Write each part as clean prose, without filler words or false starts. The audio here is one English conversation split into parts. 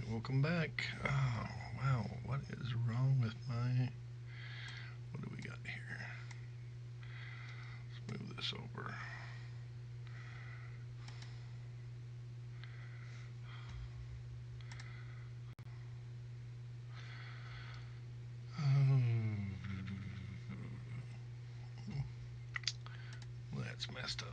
Alright, welcome back. Oh, wow, what is wrong with my... What do we got here? Let's move this over. That's messed up.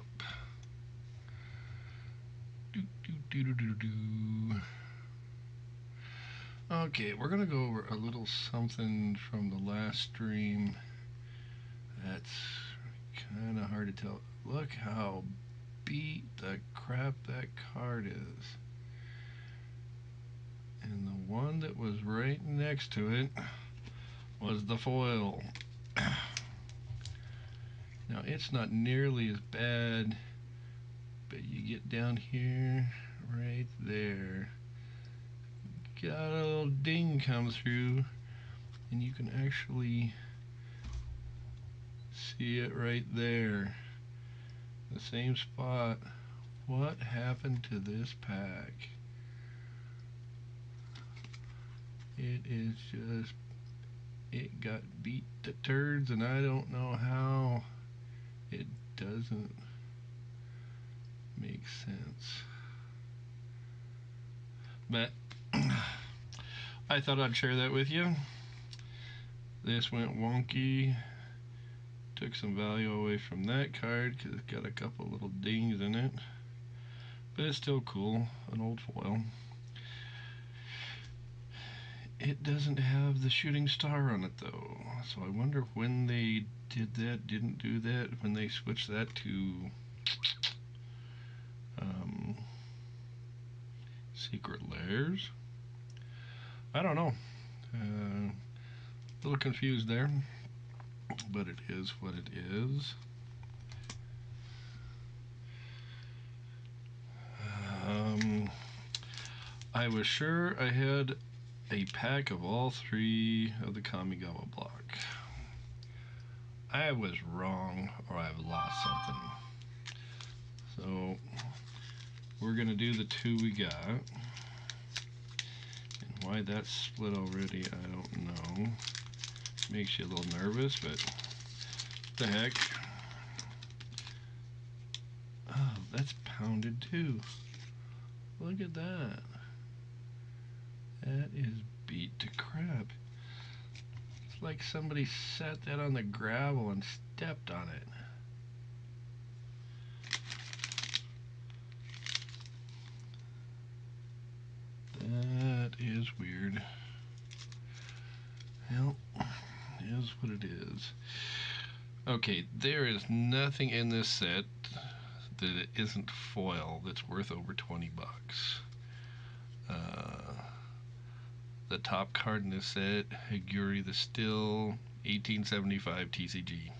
Okay, we're going to go over a little something from the last stream that's kind of hard to tell. Look how beat the crap that card is. And the one that was right next to it was the foil. Now, it's not nearly as bad, but you get down here, right there. Got a little ding come through, and you can actually see it right there. The same spot. What happened to this pack? It is just, it got beat to turds, and I don't know how. It doesn't make sense. But I thought I'd share that with you. This went wonky. Took some value away from that card because it's got a couple little dings in it. But it's still cool. An old foil. It doesn't have the shooting star on it though. So I wonder when they did that, didn't do that, when they switched that to Secret Lairs. I don't know. A little confused there. But it is what it is. I was sure I had a pack of all three of the Kamigawa block. I was wrong, or I've lost something. So we're gonna do the two we got. And why that's split already, I don't know. Makes you a little nervous, but what the heck. Oh, that's pounded too. Look at that. That is beat to crap. It's like somebody sat that on the gravel and stepped on it. That is weird. Well, it is what it is. Okay, there is nothing in this set that it isn't foil that's worth over 20 bucks. The top card in this set, Higuri the Still, 1875 TCG.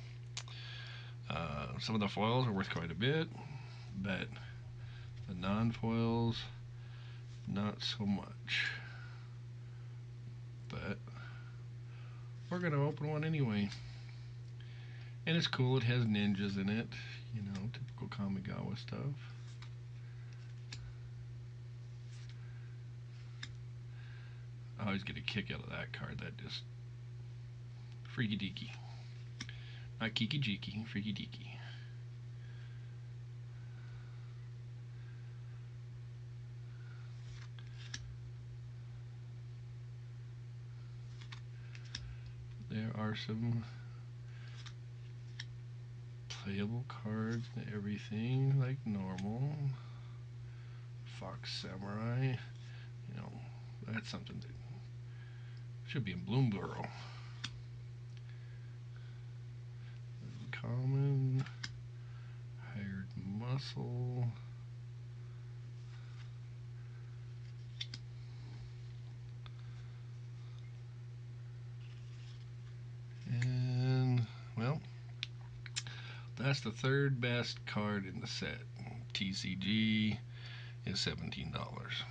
Some of the foils are worth quite a bit, but the non-foils, not so much. But we're going to open one anyway. And it's cool, it has ninjas in it, you know, typical Kamigawa stuff. I always get a kick out of that card. That just freaky deaky. Not kiki jiki, freaky deaky. There are some playable cards and everything like normal. Fox Samurai. You know, that's something that should be in Bloomborough. Common, Hired Muscle, and well, that's the third best card in the set. TCG is $17.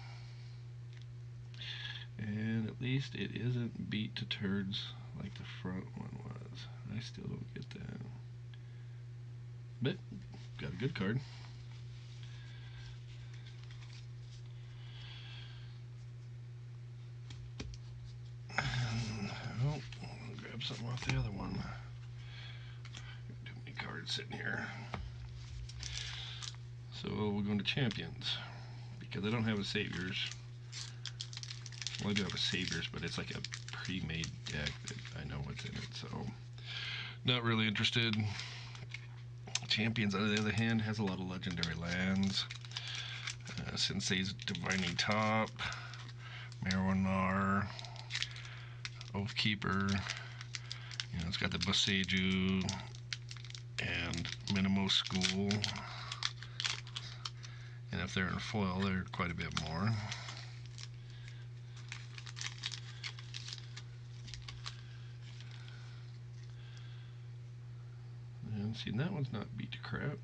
And at least it isn't beat to turds like the front one was. I still don't get that. But, got a good card. cards sitting here. So we're going to Champions, because I don't have a Saviors. Well, I do have a Saviors, but it's like a pre-made deck that I know what's in it, so not really interested. Champions, on the other hand, has a lot of legendary lands. Sensei's Divining Top, Marinar, Oathkeeper. You know, it's got the Boseiju and Minimo School. And if they're in foil, they're quite a bit more. And see, that one's not beat to crap.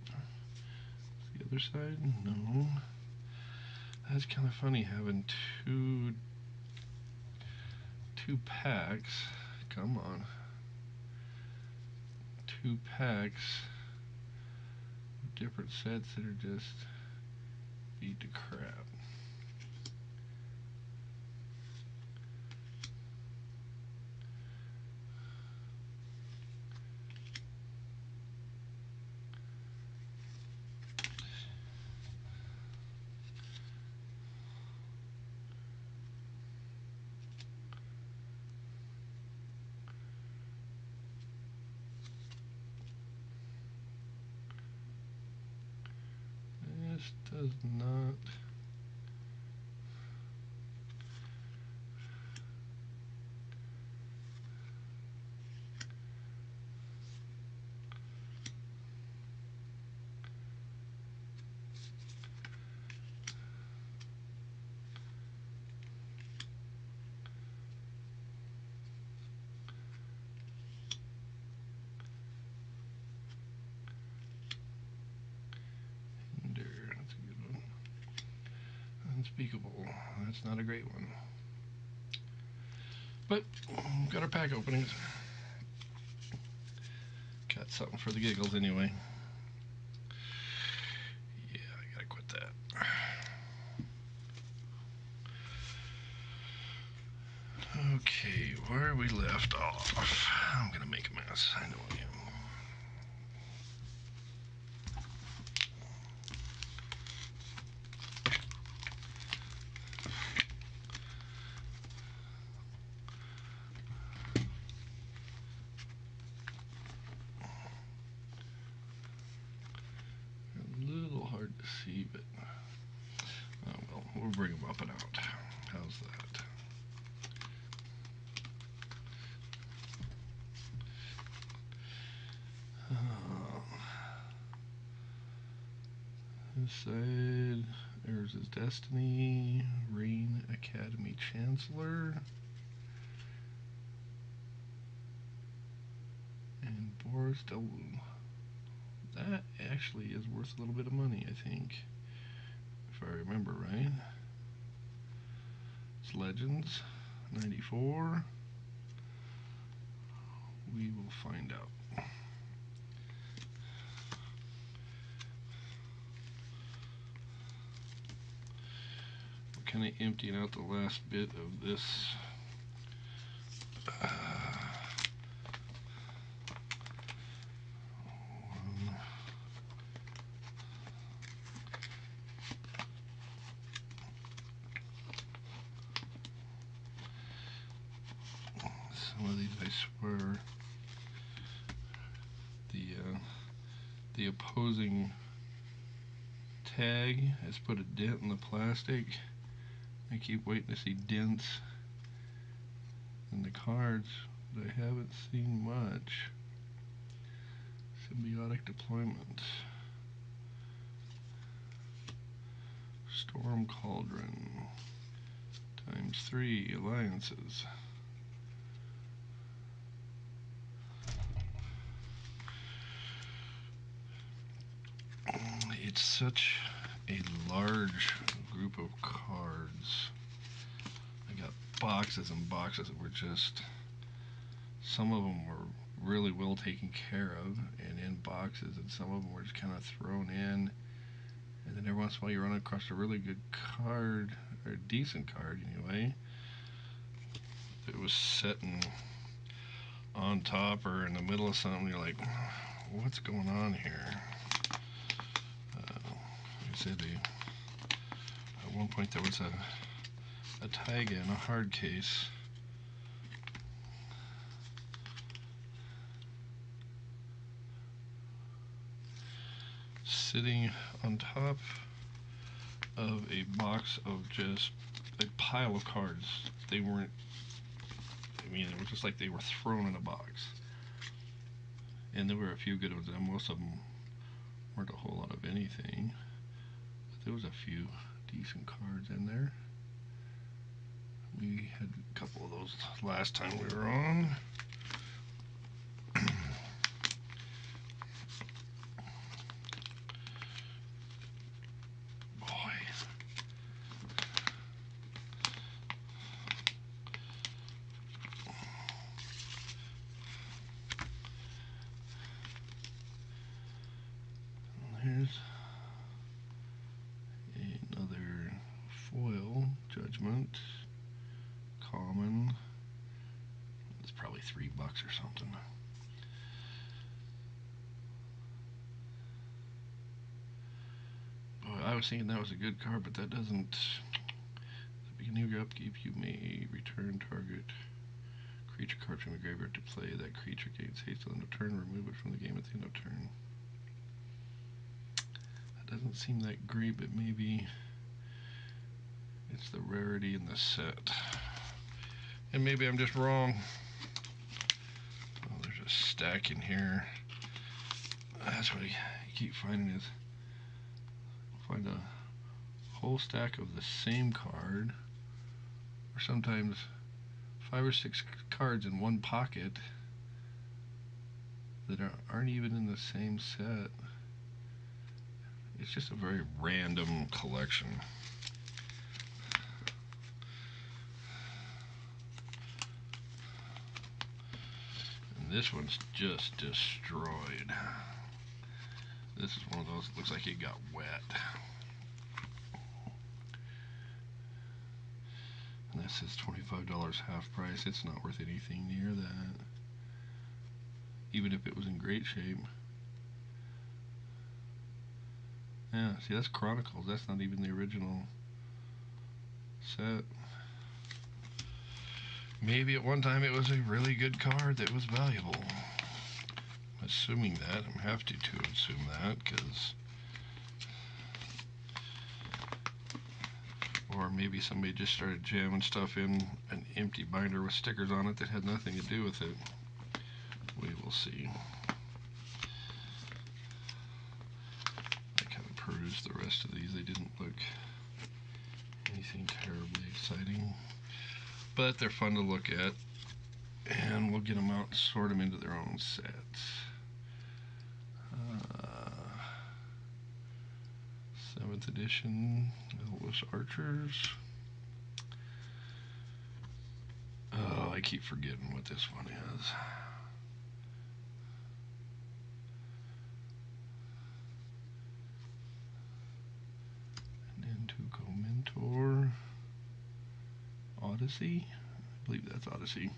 The other side, no. That's kind of funny having two packs. Come on. 2 packs of different sets that are just beat to crap. This does not. That's a good one. Unspeakable. That's not a great one. But got our pack openings. Got something for the giggles anyway. Yeah, I gotta quit that. Okay, where we left off. I'm gonna make a mess. I know I am. A little hard to see, but oh well, we'll bring them up and out. How's that? This side, there's his Destiny, Rain Academy Chancellor, and Boris Delwoom. That actually is worth a little bit of money, I think, if I remember right. It's Legends, 94. We will find out. We're kind of emptying out the last bit of this some of these, I swear, the opposing tag has put a dent in the plastic. I keep waiting to see dents in the cards, but I haven't seen much. Symbiotic Deployment, Storm Cauldron, ×3 Alliances. It's such a large group of cards. I got boxes and boxes that were just, some of them were really well taken care of and in boxes, and some of them were just kind of thrown in, and then every once in a while you run across a really good card, or a decent card anyway, that was sitting on top or in the middle of something. You're like, what's going on here. Like I said, at one point there was a taiga in a hard case. Sitting on top of a box of just a pile of cards. They weren't, I mean, it was just like they were thrown in a box. And there were a few good ones, and most of them weren't a whole lot of anything. But there was a few decent cards in there. We had a couple of those last time we were on. Here's another foil Judgment, common. It's probably $3 or something. Boy, I was thinking that was a good card, but that doesn't. At the beginning of your upkeep, you may return target creature card from your graveyard to play. That creature gains haste on the turn. Remove it from the game at the end of turn. Doesn't seem that great, but maybe it's the rarity in the set. And maybe I'm just wrong. Oh, there's a stack in here. That's what I keep finding is find a whole stack of the same card, or sometimes 5 or 6 cards in one pocket that aren't even in the same set. It's just a very random collection. And this one's just destroyed. This is one of those that looks like it got wet. And this is $25 half price. It's not worth anything near that, even if it was in great shape. Yeah, see, that's Chronicles. That's not even the original set. Maybe at one time it was a really good card that was valuable. I'm assuming that. I'm have to assume that, because... Or maybe somebody just started jamming stuff in an empty binder with stickers on it that had nothing to do with it. We will see. Peruse the rest of these. They didn't look anything terribly exciting, but they're fun to look at, and we'll get them out and sort them into their own sets. 7th edition Elvis Archers. Oh, I keep forgetting what this one is. Mentor, Odyssey, I believe that's Odyssey.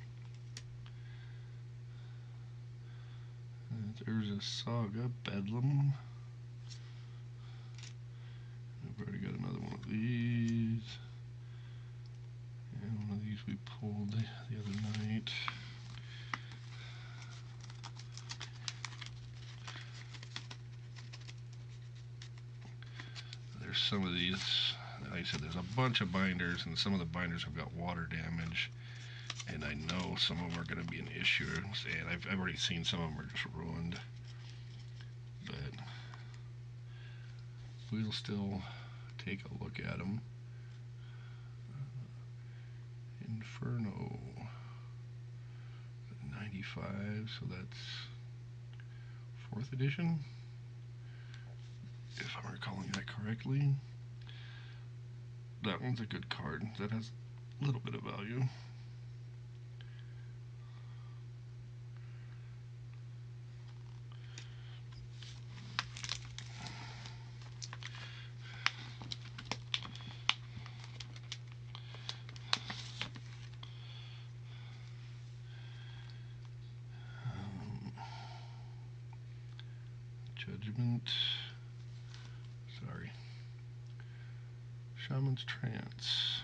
There's a Saga, Bedlam. I've already got another one of these, and one of these we pulled the other night. There's some of these. Like I said, there's a bunch of binders, and some of the binders have got water damage, and I know some of them are going to be an issue, and I've already seen some of them are just ruined, but we'll still take a look at them. Inferno, 95, so that's 4th edition, if I'm recalling that correctly. That one's a good card. That has a little bit of value. Judgment. Sorry. Shaman's Trance.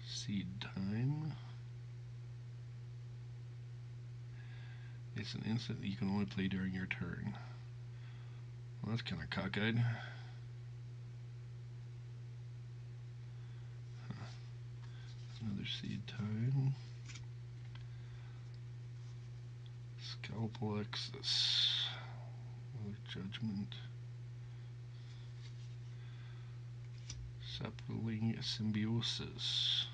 Seed Time. It's an instant that you can only play during your turn. Well, that's kind of cockeyed. Another Seed Time. Scalpel Excess. Another Judgment. Sapling Symbiosis.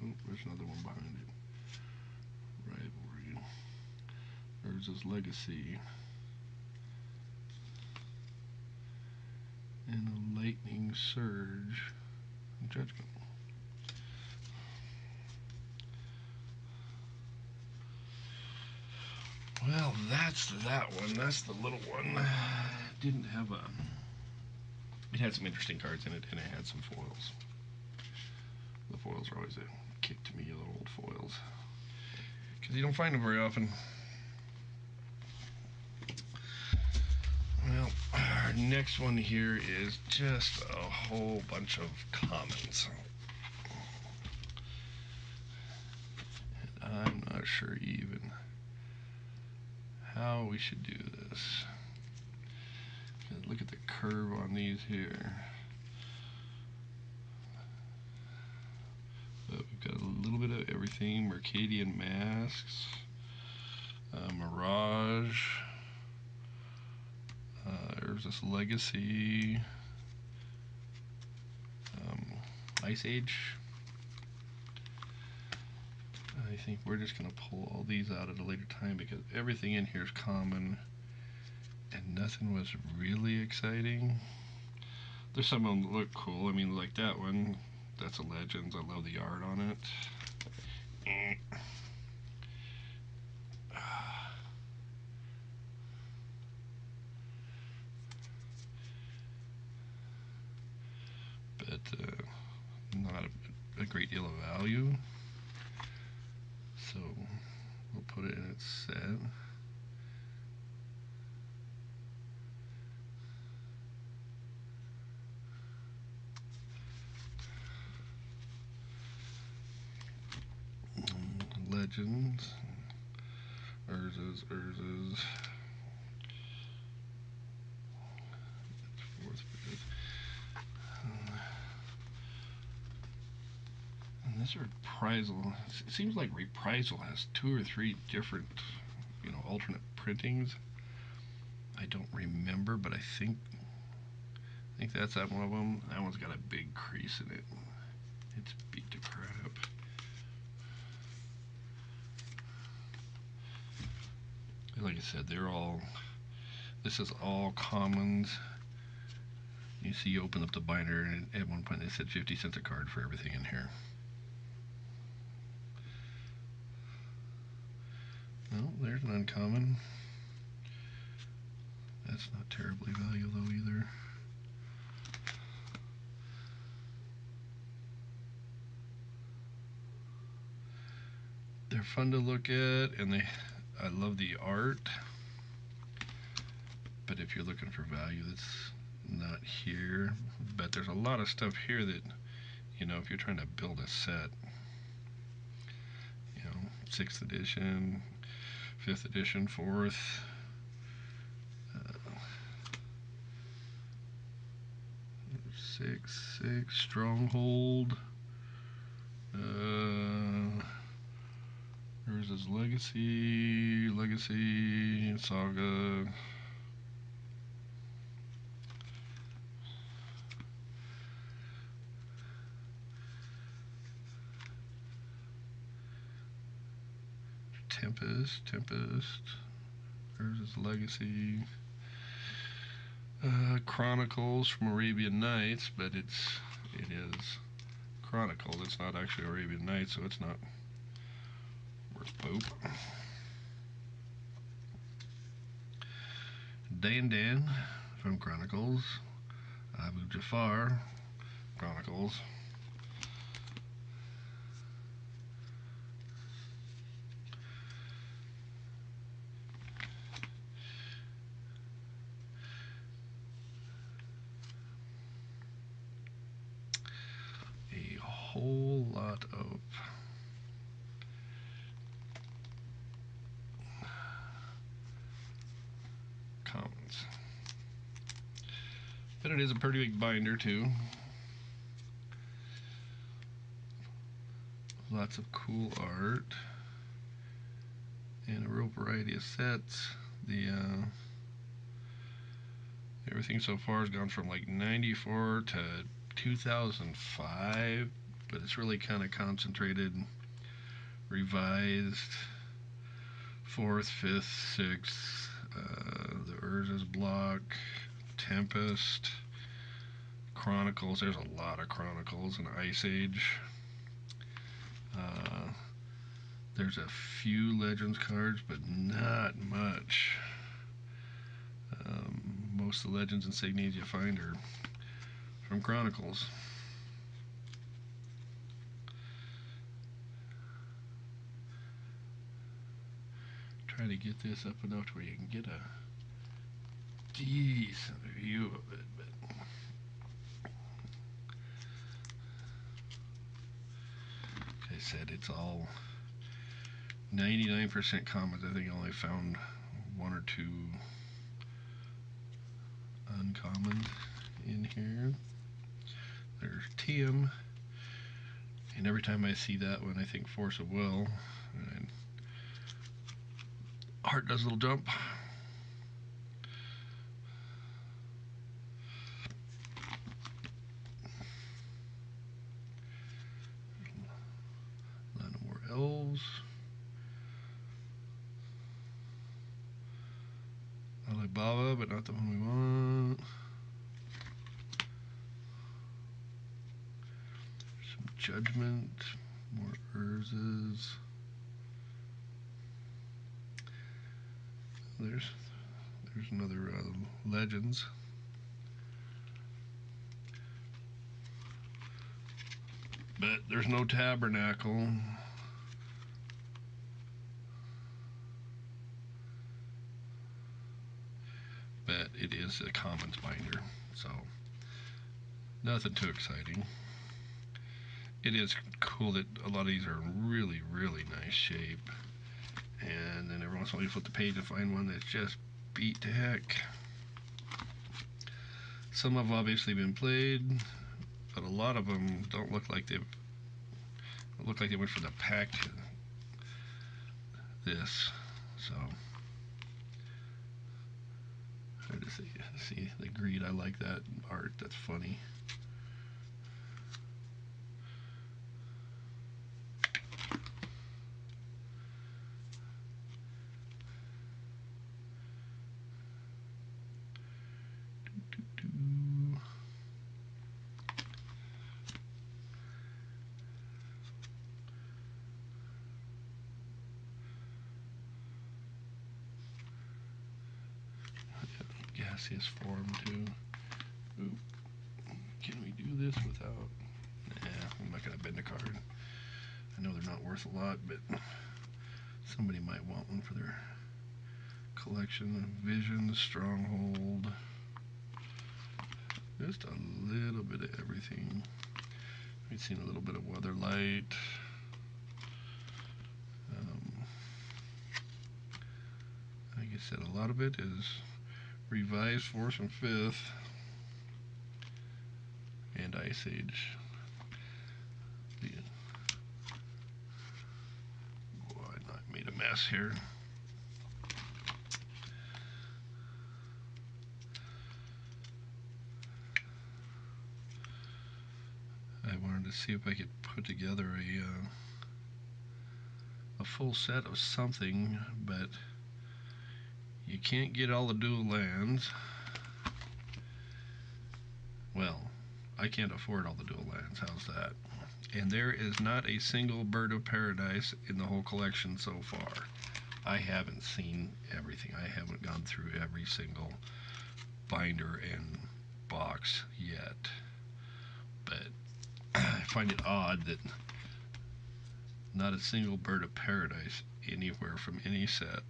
Oh, there's another one behind it. Rivalry. There's his Legacy. And a Lightning Surge. Judgment. Well, that's that one. That's the little one. Didn't have a... It had some interesting cards in it, and it had some foils. The foils are always a kick to me, the old foils. Because you don't find them very often. Well, our next one here is just a whole bunch of commons. And I'm not sure even how we should do this. Look at the curve on these here. We've got a little bit of everything. Mercadian Masks, Mirage, there's this Legacy, Ice Age. I think we're just going to pull all these out at a later time because everything in here is common and nothing was really exciting. There's some of them that look cool. I mean, like that one. That's a Legends. I love the art on it. But not a great deal of value. So we'll put it in its set. Legends. Urza's. Fourth, fifth. And this Reprisal. It seems like Reprisal has 2 or 3 different, alternate printings. I don't remember, but I think that's that one of them. That one's got a big crease in it. It's beat to crap. Like I said, this is all commons. You see, you open up the binder, and at one point they said 50 cents a card for everything in here. Well, there's an uncommon. That's not terribly valuable though either. They're fun to look at, and I love the art. But if you're looking for value, that's not here. But there's a lot of stuff here that, if you're trying to build a set, 6th edition, 5th edition, 4th. 6, Stronghold. There's his Legacy, Saga. Tempest. There's his Legacy. Chronicles from Arabian Nights, but it is Chronicles. It's not actually Arabian Nights, so it's not worth poop. Dan from Chronicles. Abu Jafar, Chronicles. lot of commons. But it is a pretty big binder too. Lots of cool art and a real variety of sets. The everything so far has gone from like 94 to 2005, but it's really kind of concentrated, revised, 4th, 5th, 6th, the Urza's block, Tempest, Chronicles. There's a lot of Chronicles and Ice Age. There's a few Legends cards, but not much. Most of the Legends insignias you find are from Chronicles. Try to get this up enough to where you can get a decent view of it, but like I said, it's all 99% commons. I think I only found 1 or 2 uncommons in here. There's TM, and every time I see that one I think Force of Will, and heart does a little jump. A lot more elves. Alibaba, but not the one we want. Some Judgment, more Urzas. There's another Legends. But there's no Tabernacle. But it is a commons binder, so nothing too exciting. It is cool that a lot of these are in really, really nice shape. And then every once in a while you flip the page and find one that's just beat to heck. Some have obviously been played, but a lot of them don't look like they went from the pack to this. So hard to see the greed. I like that art. That's funny. Gaseous form too. Oop. Can we do this without? Nah, I'm not gonna bend a card. I know they're not worth a lot, but somebody might want one for their collection. Vision, Stronghold. Just a little bit of everything. We've seen a little bit of Weatherlight. Like I said, a lot of it is revised 4th and 5th, and Ice Age. Boy, I made a mess here. I wanted to see if I could put together a full set of something, but you can't get all the dual lands. Well, I can't afford all the dual lands. How's that? And there is not a single Bird of Paradise in the whole collection so far. I haven't seen everything. I haven't gone through every single binder and box yet. But I find it odd that not a single Bird of Paradise anywhere from any set.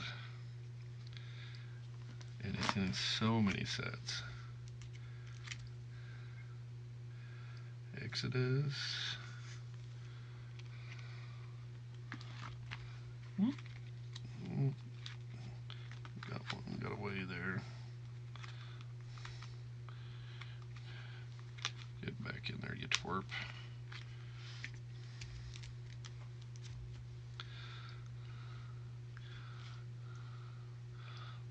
And it's in so many sets. Exodus. Got one, got away there. Get back in there, you twerp.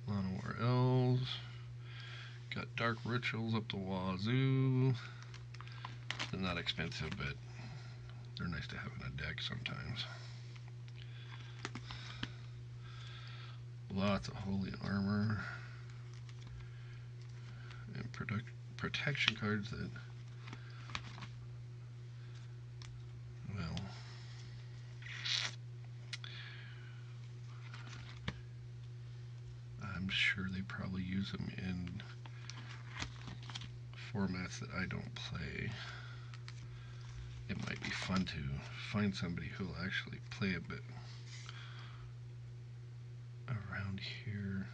Llanowar Elves. Got Dark Rituals up the wazoo. They're not expensive, but they're nice to have in a deck sometimes. Lots of Holy Armor. And protection cards that, well, I'm sure they probably use them in formats that I don't play. It might be fun to find somebody who will actually play a bit around here.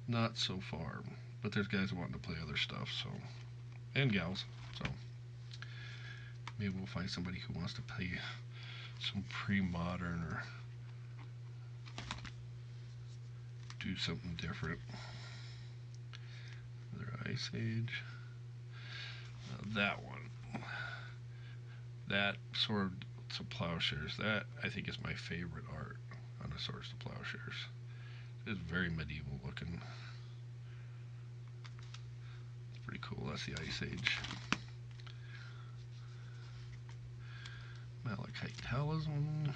Not so far, but there's guys wanting to play other stuff, so, and gals, so maybe we'll find somebody who wants to play some pre-modern or do something different. Another Ice Age. That one. That Swords of Plowshares. That, I think, is my favorite art on the Swords of Plowshares. It's very medieval looking. It's pretty cool. That's the Ice Age. Malachite Talisman.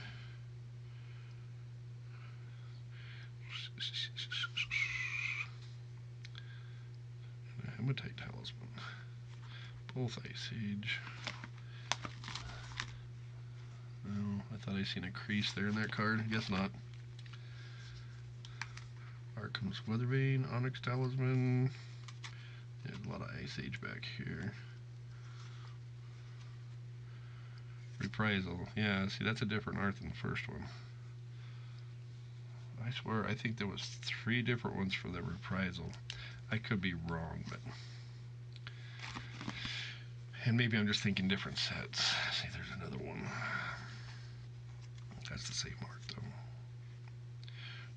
Hematite Talisman. Both Ice Age. Oh, I thought I seen a crease there in that card. Guess not. Arkham's Weathervane, Onyx Talisman. There's a lot of Ice Age back here. Reprisal. Yeah, see, that's a different art than the first one. I swear, I think there was 3 different ones for the Reprisal. I could be wrong, but... And maybe I'm just thinking different sets. See, there's another one. That's the same art, though.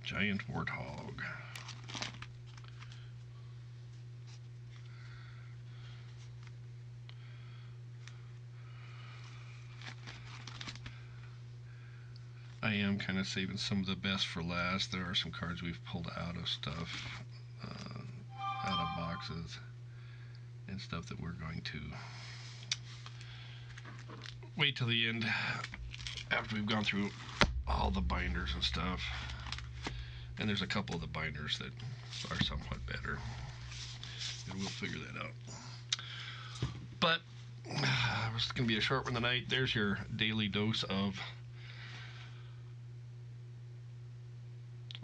Giant Warthog. I am kind of saving some of the best for last. There are some cards we've pulled out of stuff, out of boxes, and stuff that we're going to wait till the end after we've gone through all the binders and stuff. And there's a couple of the binders that are somewhat better, and we'll figure that out. But it's going to be a short one tonight. There's your daily dose of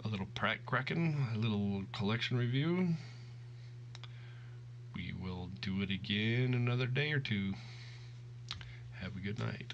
a little Kraken, a little collection review. We will do it again another day or two. Have a good night.